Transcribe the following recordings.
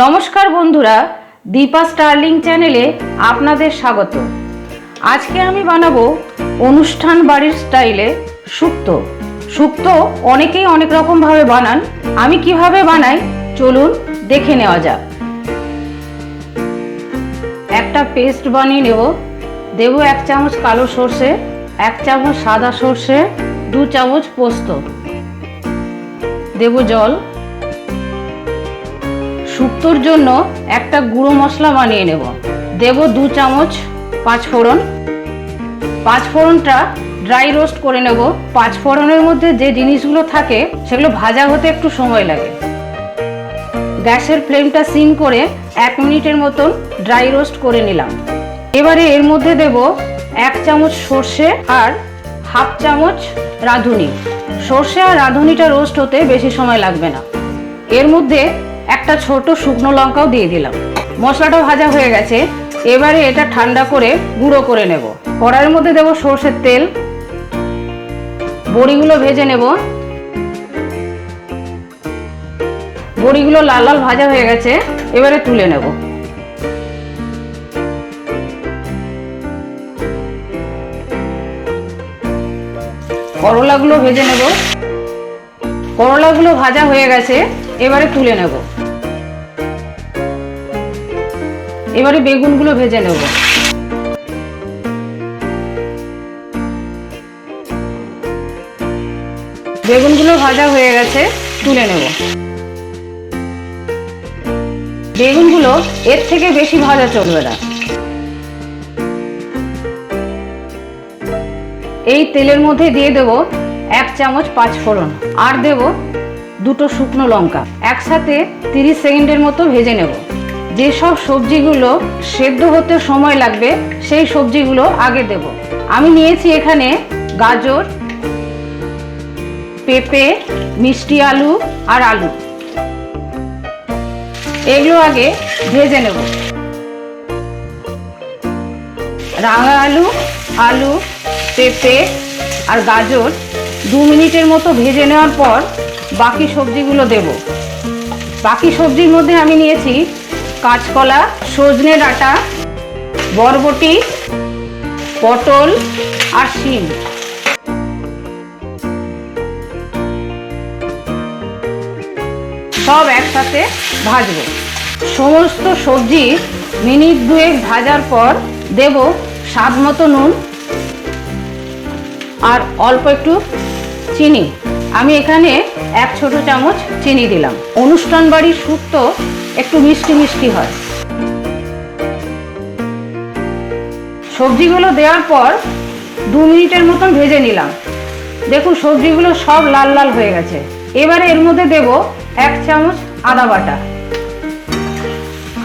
নমস্কার বন্ধুরা, দীপা স্টার্লিং চ্যানেলে আপনাদের স্বাগত। আজকে আমি বানাবো অনুষ্ঠান বাড়ির স্টাইলে শুক্তো। শুক্তো অনেকেই অনেক রকমভাবে বানান, আমি কিভাবে বানাই চলুন দেখে নেওয়া যাক। একটা পেস্ট বানিয়ে নেব। দেব 1 চামচ কালো সর্ষে, 1 চামচ সাদা সর্ষে, 2 চামচ পোস্ত, দেব জল। শুক্তোর জন্য একটা গুঁড়ো মশলা বানিয়ে নেব। দেব 2 চামচ পাঁচ ফোড়ন। পাঁচ ফোড়নটা ড্রাই রোস্ট করে নেব। পাঁচ ফোড়নের মধ্যে যে জিনিসগুলো থাকে সেগুলো ভাজা হতে একটু সময় লাগে। গ্যাসের ফ্লেমটা সিম করে 1 মিনিটের মতন ড্রাই রোস্ট করে নিলাম। এবারে এর মধ্যে দেব 1 চামচ সর্ষে আর হাফ চামচ রাঁধুনি। সর্ষে আর রাঁধুনিটা রোস্ট হতে বেশি সময় লাগবে না। এর মধ্যে একটা ছোট শুকনো লঙ্কাও দিয়ে দিলাম। মশলাটা ভাজা হয়ে গেছে, এবারে এটা ঠান্ডা করে গুঁড়ো করে নেব। কড়াইয়ের মধ্যে দেব সর্ষের তেল, বড়িগুলো ভেজে নেব। বড়িগুলো লাল লাল ভাজা হয়ে গেছে, এবারে তুলে নেব। করলাগুলো ভেজে নেব। করলাগুলো ভাজা হয়ে গেছে, এবারে তুলে নেব। এবারে বেগুনগুলো ভেজে নেব। বেগুনগুলো ভাজা হয়ে গেছে, তুলে নেব। বেগুনগুলো এর থেকে বেশি ভাজা চলবে না। এই তেলের মধ্যে দিয়ে দেব 1 চামচ পাঁচ ফোড়ন আর দেব 2টো শুকনো লঙ্কা। একসাথে 30 সেকেন্ডের মতো ভেজে নেব। যেসব সবজিগুলো সেদ্ধ হতে সময় লাগবে সেই সবজিগুলো আগে দেব। আমি নিয়েছি এখানে গাজর, পেঁপে, মিষ্টি আলু আর আলু। এগুলো আগে ভেজে নেব। রাঙা আলু, আলু, পেঁপে আর গাজর 2 মিনিটের মতো ভেজে নেওয়ার পর বাকি সবজিগুলো দেব। বাকি সবজির মধ্যে আমি নিয়েছি কাঁচকলা, সজনে ডাঁটা, বরবটি, পটল আর শিম। সব একসাথে ভাজবো। সমস্ত সবজি মিনিট 2 ভাজার পর দেব স্বাদ মতো নুন আর অল্প একটু চিনি। আমি এখানে 1 ছোট চামচ চিনি দিলাম। অনুষ্ঠান বাড়ির শুক্তো একটু মিষ্টি মিষ্টি হয়। সবজিগুলো দেওয়ার পর 2 মিনিটের মতন ভেজে নিলাম। দেখুন সবজিগুলো সব লাল লাল হয়ে গেছে। এবারে এর মধ্যে দেব 1 চামচ আদা বাটা।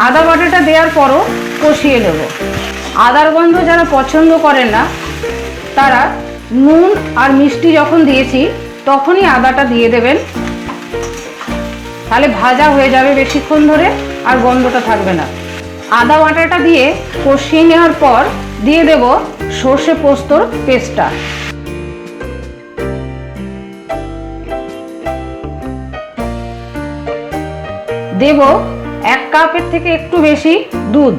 আদা বাটাটা দেওয়ার পরও কষিয়ে নেব। আদার গন্ধ যারা পছন্দ করেন না তারা নুন আর মিষ্টি যখন দিয়েছি তখনই আদাটা দিয়ে দেবেন, তাহলে ভাজা হয়ে যাবে বেশিক্ষণ ধরে আর গন্ধটা থাকবে না। আদা বাটাটা দিয়ে কষিয়ে নেওয়ার পর দিয়ে দেব সর্ষে পোস্তর পেস্টটা। দেব 1 কাপের থেকে একটু বেশি দুধ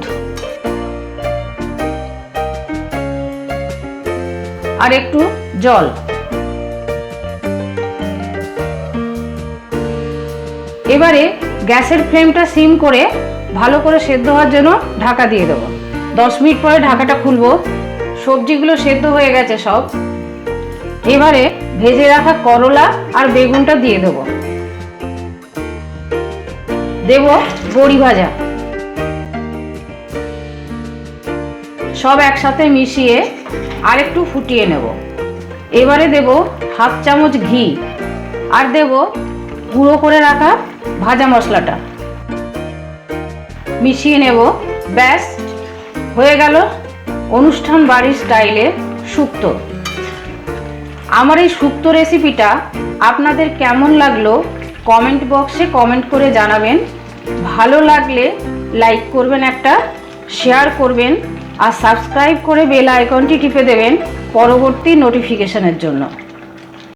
আর একটু জল। এবারে গ্যাসের ফ্লেমটা সিম করে ভালো করে সেদ্ধ হওয়ার জন্য ঢাকা দিয়ে দেবো। 10 মিনিট পরে ঢাকাটা খুলবো। সবজিগুলো সেদ্ধ হয়ে গেছে সব। এবারে ভেজে রাখা করলা আর বেগুনটা দিয়ে দেবো। দেব বড়ি ভাজা। সব একসাথে মিশিয়ে আর একটু ফুটিয়ে নেব। এবারে দেব হাফ চামচ ঘি আর দেব গুঁড়ো করে রাখা ভাজা মশলাটা। মিশিয়ে নেব। ব্যাস হয়ে গেল অনুষ্ঠান বাড়ির স্টাইলে শুক্তো। আমার এই শুক্তো রেসিপিটা আপনাদের কেমন লাগলো কমেন্ট বক্সে কমেন্ট করে জানাবেন। ভালো লাগলে লাইক করবেন, একটা শেয়ার করবেন আর সাবস্ক্রাইব করে বেল আইকনটি টিপে দেবেন পরবর্তী নোটিফিকেশনের জন্য।